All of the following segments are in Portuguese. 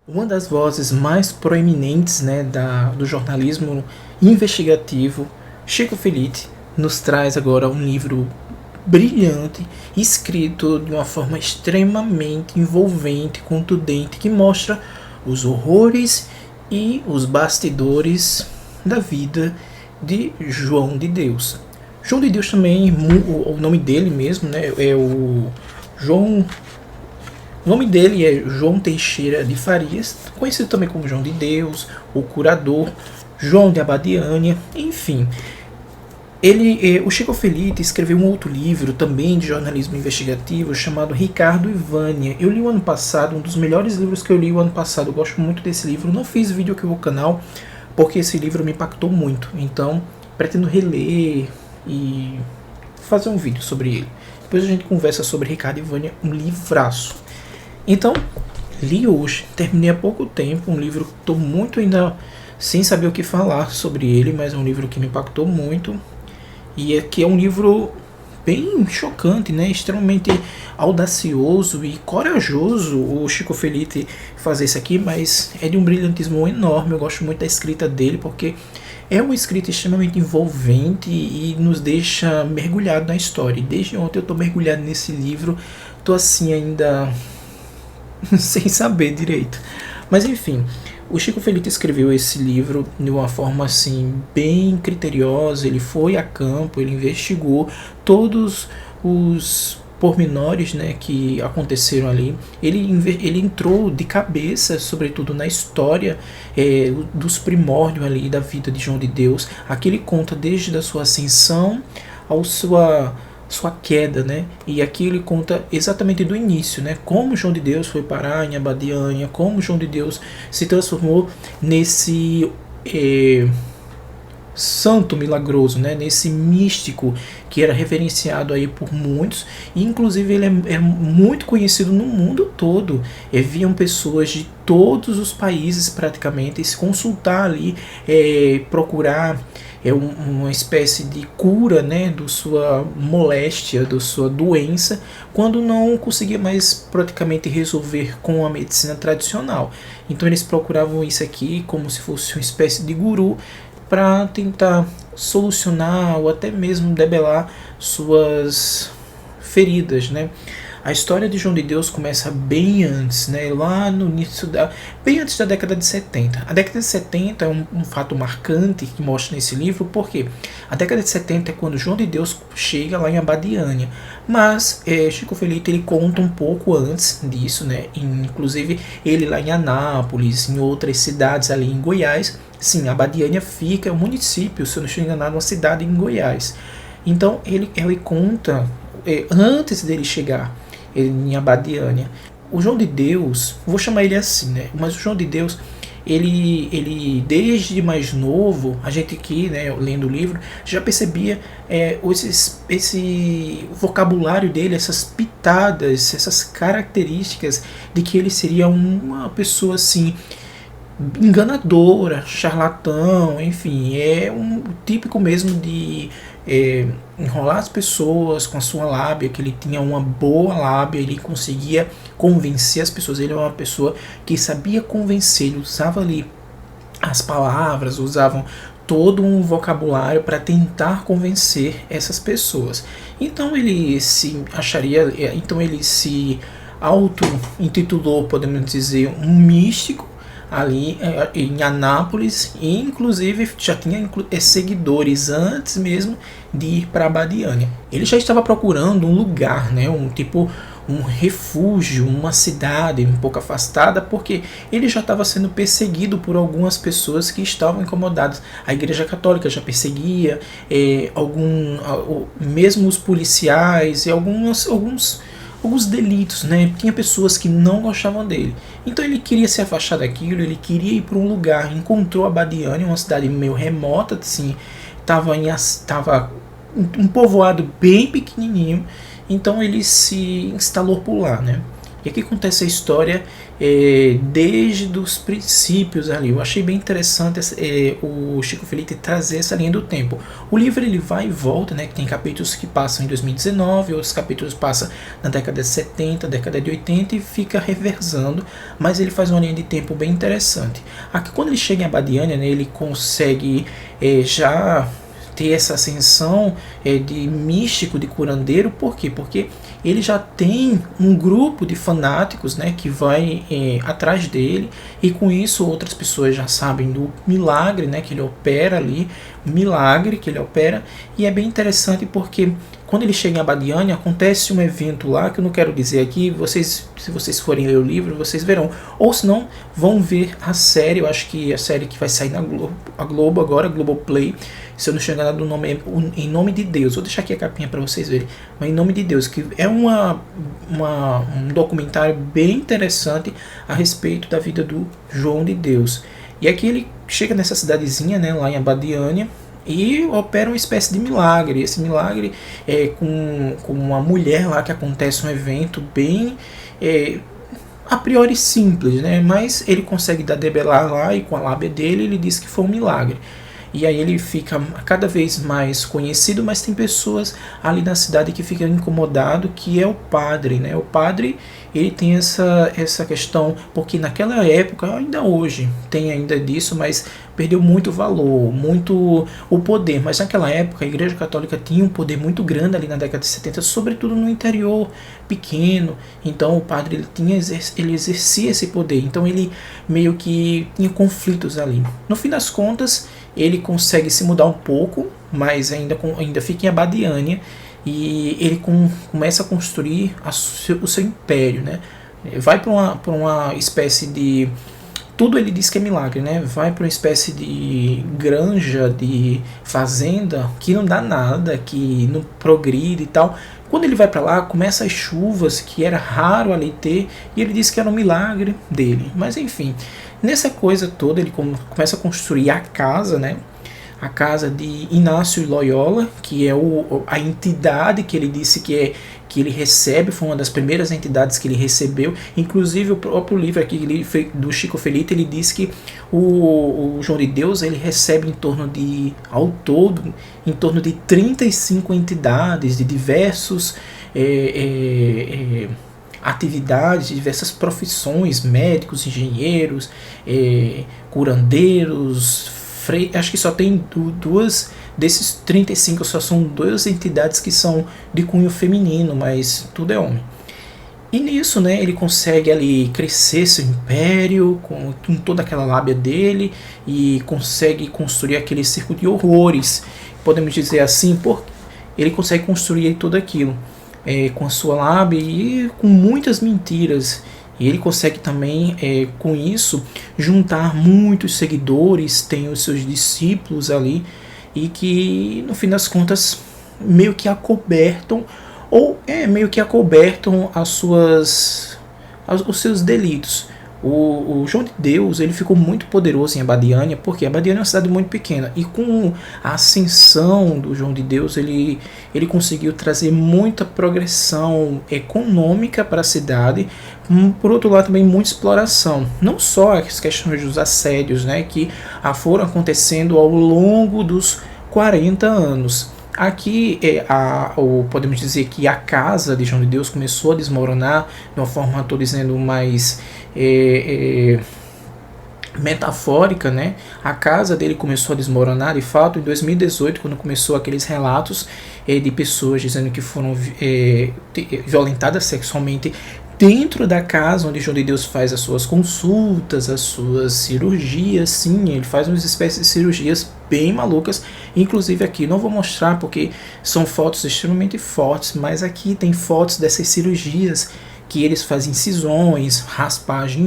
Uma das vozes mais proeminentes, né, do jornalismo investigativo, Chico Felitti, nos traz agora um livro brilhante, escrito de uma forma extremamente envolvente, contundente, que mostra os horrores e os bastidores da vida de João de Deus. João de Deus também, o nome dele mesmo, né, é o João. O nome dele é João Teixeira de Farias, conhecido também como João de Deus, o Curador, João de Abadiânia, enfim. O Chico Felitti escreveu um outro livro também de jornalismo investigativo chamado Ricardo e Vânia. Eu li o ano passado, um dos melhores livros que eu li o ano passado. Eu gosto muito desse livro. Não fiz vídeo aqui no canal porque esse livro me impactou muito. Então, pretendo reler e fazer um vídeo sobre ele. Depois a gente conversa sobre Ricardo e Vânia, um livraço. Então, li hoje, terminei há pouco tempo, um livro que estou muito ainda sem saber o que falar sobre ele, mas é um livro que me impactou muito e que é um livro bem chocante, né? Extremamente audacioso e corajoso o Chico Felitti fazer isso aqui, mas é de um brilhantismo enorme. Eu gosto muito da escrita dele porque é uma escrita extremamente envolvente e nos deixa mergulhado na história. E desde ontem eu estou mergulhado nesse livro, estou assim ainda sem saber direito. Mas enfim, o Chico Felitti escreveu esse livro de uma forma assim bem criteriosa. Ele foi a campo, ele investigou todos os pormenores, né, que aconteceram ali. Ele entrou de cabeça, sobretudo na história dos primórdios ali da vida de João de Deus. Aqui ele conta desde a sua ascensão ao sua queda, né? E aqui ele conta exatamente do início, né? Como João de Deus foi parar em Abadiânia, como João de Deus se transformou nesse santo milagroso, né? Nesse místico que era reverenciado aí por muitos, e inclusive ele é muito conhecido no mundo todo. Viam pessoas de todos os países praticamente se consultar ali, procurar uma espécie de cura, né, da sua moléstia, da sua doença, quando não conseguia mais praticamente resolver com a medicina tradicional. Então eles procuravam isso aqui como se fosse uma espécie de guru para tentar solucionar ou até mesmo debelar suas feridas, né? A história de João de Deus começa bem antes, né? Lá no início bem antes da década de 70. A década de 70 é um fato marcante que mostra nesse livro, porque a década de 70 é quando João de Deus chega lá em Abadiânia. Mas Chico Felitti ele conta um pouco antes disso, né? Inclusive ele lá em Anápolis, em outras cidades ali em Goiás. Sim, Abadiânia fica, é um município, se eu não estou enganado, uma cidade em Goiás. Então ele conta antes dele chegar em Abadiânia. O João de Deus, vou chamar ele assim, né? Mas o João de Deus, ele desde mais novo, a gente aqui, né, lendo o livro, já percebia esse vocabulário dele, essas pitadas, essas características de que ele seria uma pessoa assim enganadora, charlatão, enfim, é um típico mesmo de enrolar as pessoas com a sua lábia, que ele tinha uma boa lábia, ele conseguia convencer as pessoas, ele é uma pessoa que sabia convencer, ele usava ali as palavras, usavam todo um vocabulário para tentar convencer essas pessoas. Então ele se auto-intitulou, podemos dizer, um místico ali em Anápolis, e inclusive já tinha seguidores antes mesmo de ir para Abadiânia. Ele já estava procurando um lugar, né, um refúgio, uma cidade um pouco afastada, porque ele já estava sendo perseguido por algumas pessoas que estavam incomodadas. A Igreja Católica já perseguia, mesmo os policiais e alguns delitos, né? Tinha pessoas que não gostavam dele. Então ele queria se afastar daquilo, ele queria ir para um lugar, encontrou Abadiânia, uma cidade meio remota, assim, estava um povoado bem pequenininho, então ele se instalou por lá, né? E aqui acontece a história desde os princípios ali. Eu achei bem interessante o Chico Felitti trazer essa linha do tempo. O livro ele vai e volta, né, que tem capítulos que passam em 2019, outros capítulos passam na década de 70, década de 80 e fica reversando, mas ele faz uma linha de tempo bem interessante. Aqui quando ele chega em Abadiânia, né, ele consegue já ter essa ascensão de místico, de curandeiro. Por quê? Porque ele já tem um grupo de fanáticos, né, que vai atrás dele, e com isso outras pessoas já sabem do milagre, né, que ele opera ali, milagre que ele opera, e é bem interessante porque quando ele chega em Abadiânia, acontece um evento lá, que eu não quero dizer aqui, se vocês forem ler o livro, vocês verão, ou se não, vão ver a série, eu acho que a série que vai sair na Globo agora, Globoplay, se eu não chegar do nome, Em Nome de Deus, vou deixar aqui a capinha para vocês verem, mas Em Nome de Deus, que é um documentário bem interessante a respeito da vida do João de Deus. E aqui ele chega nessa cidadezinha, né, lá em Abadiânia, e opera uma espécie de milagre. Esse milagre é com uma mulher lá, que acontece um evento bem a priori simples, né, mas ele consegue dar debelar lá, e com a lábia dele ele diz que foi um milagre. E aí ele fica cada vez mais conhecido, mas tem pessoas ali na cidade que ficam incomodadas, que é o padre, né? O padre, ele tem essa questão, porque naquela época, ainda hoje tem ainda disso, mas perdeu muito valor, muito o poder. Mas naquela época a Igreja Católica tinha um poder muito grande ali na década de 70, sobretudo no interior pequeno. Então o padre ele exercia esse poder, então ele meio que tinha conflitos ali. No fim das contas, ele consegue se mudar um pouco, mas ainda fica em Abadiânia, e ele começa a construir o seu império, né? Vai para uma espécie de... Tudo ele diz que é milagre, né? Vai para uma espécie de granja, de fazenda, que não dá nada, que não progride e tal. Quando ele vai para lá, começa as chuvas, que era raro ali ter, e ele diz que era um milagre dele. Mas enfim, nessa coisa toda, ele começa a construir a casa, né? A casa de Inácio Loyola, que é a entidade que ele disse que ele recebe, foi uma das primeiras entidades que ele recebeu. Inclusive o próprio livro aqui do Chico Felitti, ele diz que o João de Deus ele recebe ao todo, em torno de 35 entidades de diversos atividades, diversas profissões, médicos, engenheiros, curandeiros, acho que só tem duas desses 35, só são duas entidades que são de cunho feminino, mas tudo é homem. E nisso, né, ele consegue ali crescer seu império com toda aquela lábia dele, e consegue construir aquele circo de horrores, podemos dizer assim, porque ele consegue construir tudo aquilo com a sua lábia e com muitas mentiras. E ele consegue também, com isso, juntar muitos seguidores, tem os seus discípulos ali, e que, no fim das contas, meio que acobertam os seus delitos. O João de Deus ele ficou muito poderoso em Abadiânia, porque Abadiânia é uma cidade muito pequena, e com a ascensão do João de Deus ele conseguiu trazer muita progressão econômica para a cidade, por outro lado também muita exploração, não só as questões dos assédios, né, que foram acontecendo ao longo dos 40 anos. Aqui podemos dizer que a casa de João de Deus começou a desmoronar de uma forma, estou dizendo, mais metafórica, né? A casa dele começou a desmoronar, de fato, em 2018, quando começou aqueles relatos de pessoas dizendo que foram violentadas sexualmente dentro da casa onde João de Deus faz as suas consultas, as suas cirurgias. Sim, ele faz umas espécies de cirurgias bem malucas, inclusive aqui, não vou mostrar porque são fotos extremamente fortes, mas aqui tem fotos dessas cirurgias que eles fazem incisões, raspagem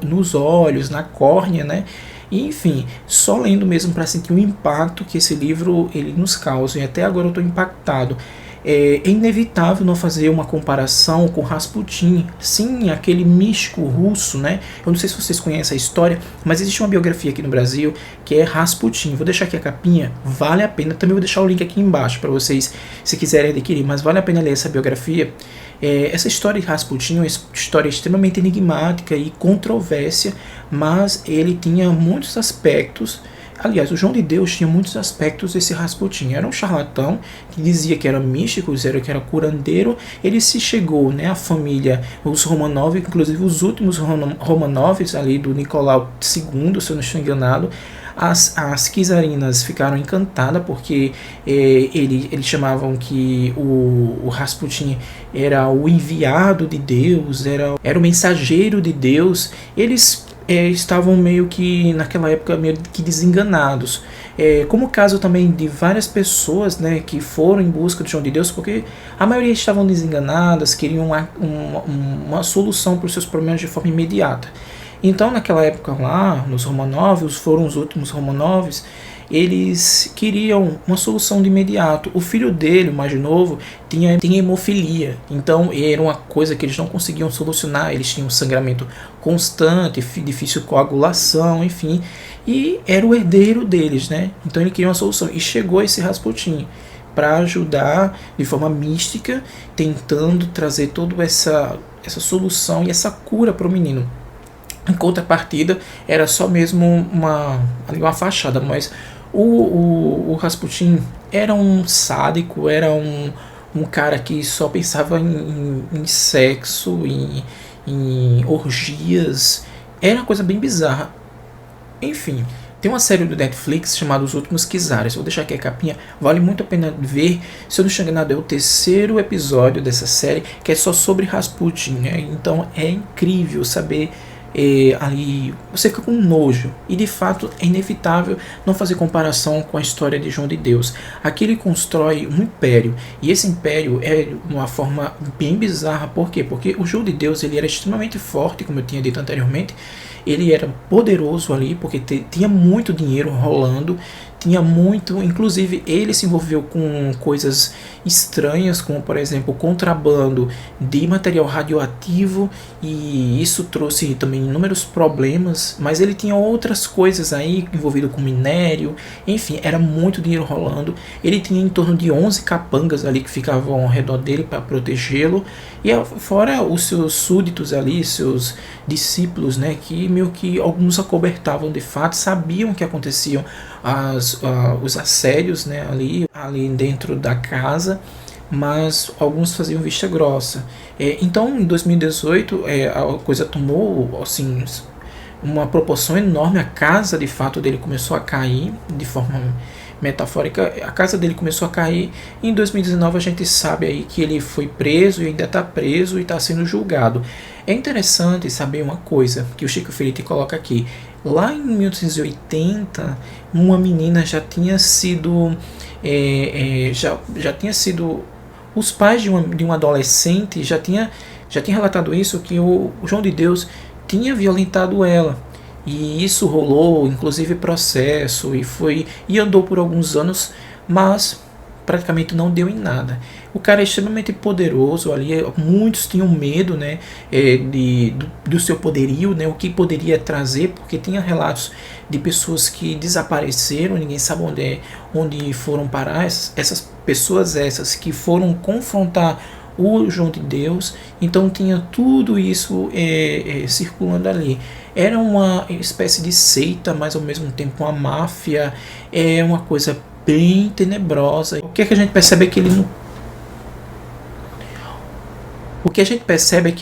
nos olhos, na córnea, né? E, enfim, só lendo mesmo para sentir o impacto que esse livro ele nos causa, e até agora eu estou impactado. é inevitável não fazer uma comparação com Rasputin, sim, aquele místico russo, né? Eu não sei se vocês conhecem a história, mas existe uma biografia aqui no Brasil que é Rasputin. Vou deixar aqui a capinha, vale a pena. Também vou deixar o link aqui embaixo para vocês, se quiserem adquirir, mas vale a pena ler essa biografia. Essa história de Rasputin é uma história extremamente enigmática e controvérsia, mas ele tinha muitos aspectos. Aliás, o João de Deus tinha muitos aspectos desse Rasputin. Era um charlatão que dizia que era místico, dizia que era curandeiro. Ele se chegou, né, à família, os Romanov, inclusive os últimos Romanovs ali do Nicolau II, se eu não estou enganado. As czarinas ficaram encantadas porque eles chamavam que o Rasputin era o enviado de Deus, era o mensageiro de Deus. Eles estavam meio que naquela época meio que desenganados, como o caso também de várias pessoas, né, que foram em busca de João de Deus, porque a maioria estavam desenganadas, queriam uma solução para os seus problemas de forma imediata. Então naquela época lá, nos Romanovs, foram os últimos Romanovs, eles queriam uma solução de imediato. O filho dele, o mais novo, tinha hemofilia, então era uma coisa que eles não conseguiam solucionar. Eles tinham sangramento constante, difícil coagulação, enfim, e era o herdeiro deles, né? Então ele queria uma solução, e chegou esse Rasputin para ajudar de forma mística, tentando trazer toda essa solução e essa cura para o menino. Em contrapartida, era só mesmo uma fachada, mas o Rasputin era um sádico, era um cara que só pensava em sexo, em orgias. Era uma coisa bem bizarra. Enfim, tem uma série do Netflix chamada Os Últimos Czares. Vou deixar aqui a capinha, vale muito a pena ver. Se eu não estou enganado, é o terceiro episódio dessa série, que é só sobre Rasputin, né? Então é incrível saber. Ali você fica com nojo, e de fato é inevitável não fazer comparação com a história de João de Deus. Aqui ele constrói um império, e esse império é de uma forma bem bizarra. Por quê? Porque o João de Deus ele era extremamente forte, como eu tinha dito anteriormente. Ele era poderoso ali porque tinha muito dinheiro rolando, tinha muito, inclusive ele se envolveu com coisas estranhas, como por exemplo o contrabando de material radioativo, e isso trouxe também inúmeros problemas, mas ele tinha outras coisas aí envolvido com minério, enfim, era muito dinheiro rolando. Ele tinha em torno de 11 capangas ali que ficavam ao redor dele para protegê-lo, e fora os seus súditos ali, seus discípulos, né, que meio que alguns acobertavam de fato, sabiam que aconteciam os assédios, né, ali dentro da casa, mas alguns faziam vista grossa. Então em 2018 a coisa tomou assim uma proporção enorme. A casa de fato dele começou a cair de forma metafórica. A casa dele começou a cair, e em 2019 a gente sabe aí que ele foi preso e ainda está preso e está sendo julgado. É interessante saber uma coisa que o Chico Felitti coloca aqui. Lá em 1880, uma menina já tinha sido já tinha sido, os pais de um adolescente já tinha relatado isso, que o João de Deus tinha violentado ela. E isso rolou, inclusive processo, e andou por alguns anos, mas praticamente não deu em nada. O cara é extremamente poderoso ali, muitos tinham medo, né, do seu poderio, né, o que poderia trazer, porque tinha relatos de pessoas que desapareceram, ninguém sabe onde foram parar, essas pessoas que foram confrontar o João de Deus. Então tinha tudo isso circulando ali. Era uma espécie de seita, mas ao mesmo tempo uma máfia. É uma coisa bem tenebrosa. O que a gente percebe é que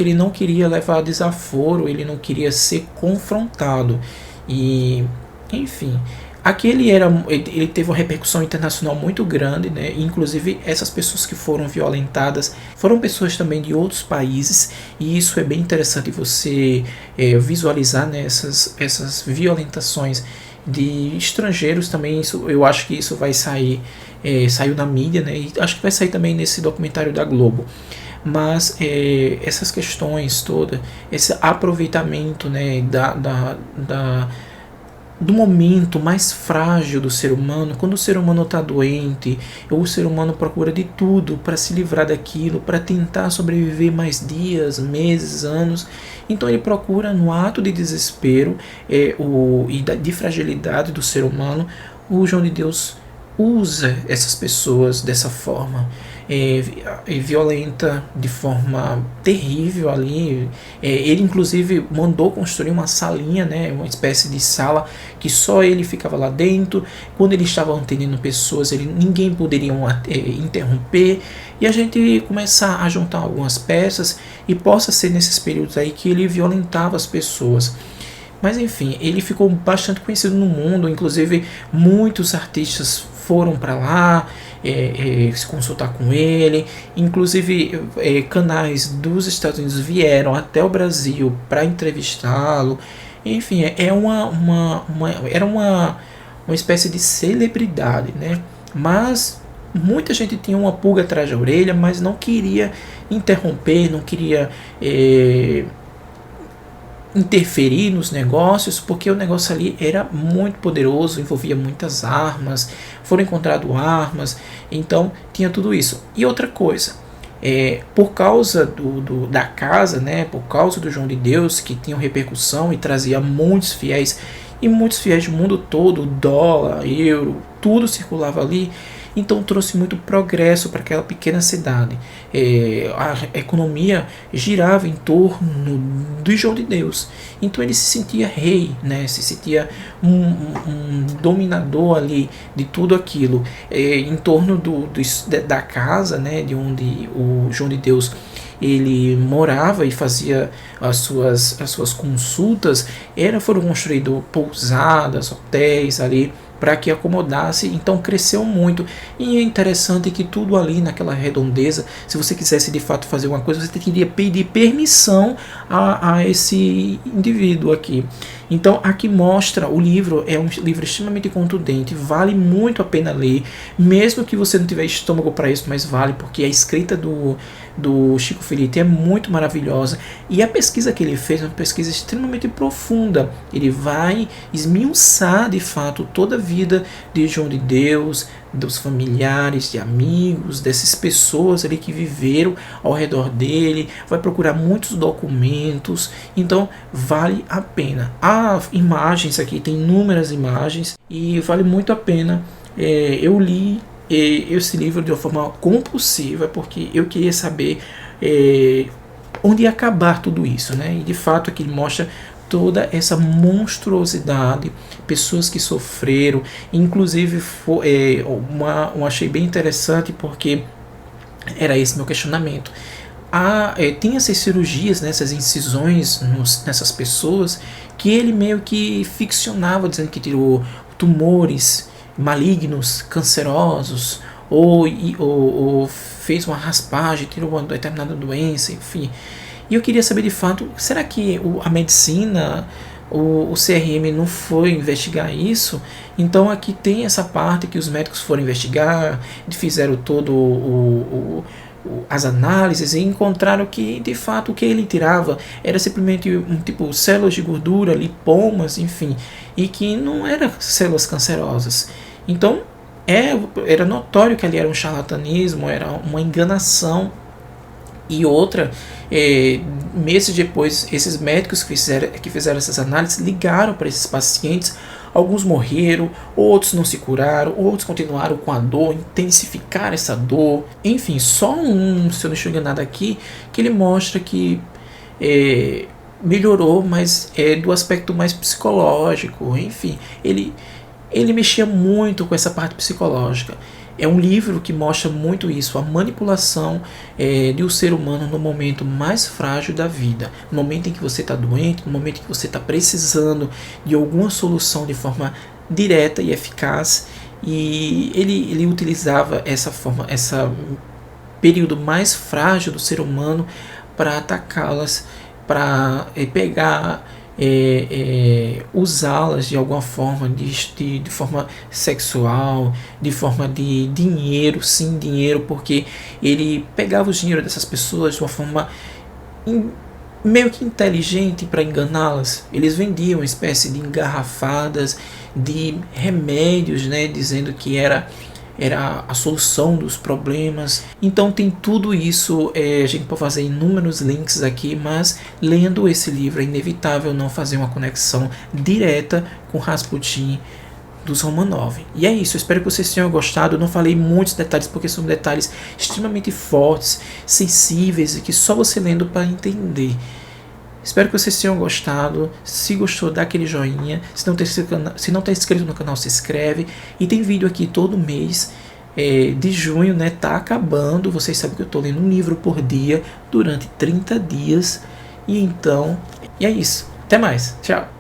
ele não queria levar desaforo, ele não queria ser confrontado. E, enfim, aqui ele teve uma repercussão internacional muito grande, né? Inclusive essas pessoas que foram violentadas foram pessoas também de outros países, e isso é bem interessante você visualizar, né, essas violentações de estrangeiros também. Eu acho que isso vai sair, saiu na mídia, né? E acho que vai sair também nesse documentário da Globo. Mas essas questões todas, esse aproveitamento, né, do momento mais frágil do ser humano, quando o ser humano está doente, ou o ser humano procura de tudo para se livrar daquilo, para tentar sobreviver mais dias, meses, anos. Então ele procura, no ato de desespero de fragilidade do ser humano, o João de Deus usa essas pessoas dessa forma, violenta, de forma terrível ali. Ele inclusive mandou construir uma salinha, né, uma espécie de sala que só ele ficava lá dentro. Quando ele estava atendendo pessoas, ninguém poderia interromper. E a gente começar a juntar algumas peças, e possa ser nesses períodos aí que ele violentava as pessoas. Mas enfim, ele ficou bastante conhecido no mundo, inclusive muitos artistas foram para lá se consultar com ele, inclusive canais dos Estados Unidos vieram até o Brasil para entrevistá-lo. Enfim, era uma espécie de celebridade, né? Mas muita gente tinha uma pulga atrás da orelha, mas não queria interromper, não queria interferir nos negócios, porque o negócio ali era muito poderoso, envolvia muitas armas, foram encontradas armas, então tinha tudo isso. E outra coisa, por causa da casa, né, por causa do João de Deus, que tinha repercussão e trazia muitos fiéis, e muitos fiéis do mundo todo, dólar, euro, tudo circulava ali. Então trouxe muito progresso para aquela pequena cidade. A economia girava em torno do João de Deus. Então ele se sentia rei, né? Se sentia um dominador ali de tudo aquilo. Em torno da casa, né, de onde o João de Deus ele morava e fazia as suas consultas, foram construídas pousadas, hotéis ali, para que acomodasse. Então cresceu muito, e é interessante que tudo ali naquela redondeza, se você quisesse de fato fazer uma coisa, você teria que pedir permissão a esse indivíduo aqui. Então aqui mostra, o livro é um livro extremamente contundente, vale muito a pena ler, mesmo que você não tiver estômago para isso, mas vale, porque a escrita do Chico Felitti é muito maravilhosa, e a pesquisa que ele fez é uma pesquisa extremamente profunda. Ele vai esmiuçar de fato toda a vida de João de Deus, dos familiares, de amigos, dessas pessoas ali que viveram ao redor dele, vai procurar muitos documentos, então vale a pena. Há imagens aqui, tem inúmeras imagens, e vale muito a pena. Eu li esse livro de uma forma compulsiva, porque eu queria saber onde ia acabar tudo isso, né? E de fato aqui ele mostra toda essa monstruosidade, pessoas que sofreram, inclusive eu achei bem interessante, porque era esse meu questionamento. Tem essas cirurgias, né, essas incisões nessas pessoas, que ele meio que ficcionava, dizendo que tirou tumores malignos, cancerosos, ou fez uma raspagem, tirou uma determinada doença, enfim. E eu queria saber de fato, será que a medicina, o CRM não foi investigar isso? Então aqui tem essa parte que os médicos foram investigar, fizeram todo as análises e encontraram que de fato o que ele tirava era simplesmente células de gordura, lipomas, enfim, e que não eram células cancerosas. Então era notório que ali era um charlatanismo, era uma enganação. E outra, meses depois, esses médicos que fizeram essas análises ligaram para esses pacientes. Alguns morreram, outros não se curaram, outros continuaram com a dor, intensificaram essa dor. Enfim, só se eu não estou enganado aqui, que ele mostra que melhorou, mas do aspecto mais psicológico. Enfim, ele mexia muito com essa parte psicológica. É um livro que mostra muito isso, a manipulação do ser humano no momento mais frágil da vida, no momento em que você está doente, no momento em que você está precisando de alguma solução de forma direta e eficaz. E ele utilizava essa período mais frágil do ser humano para atacá-las, para pegar, usá-las de alguma forma, de forma sexual, de forma de dinheiro, porque ele pegava o dinheiro dessas pessoas de uma forma meio que inteligente para enganá-las. Eles vendiam uma espécie de engarrafadas de remédios, né, dizendo que era a solução dos problemas. Então tem tudo isso, a gente pode fazer inúmeros links aqui, mas lendo esse livro é inevitável não fazer uma conexão direta com Rasputin dos Romanov. E é isso, eu espero que vocês tenham gostado. Eu não falei muitos detalhes porque são detalhes extremamente fortes, sensíveis e que só você lendo para entender. Espero que vocês tenham gostado. Se gostou, dá aquele joinha. Se não está inscrito no canal, se inscreve. E tem vídeo aqui todo mês de junho, né? Tá acabando. Vocês sabem que eu estou lendo um livro por dia durante 30 dias. E então, é isso. Até mais. Tchau.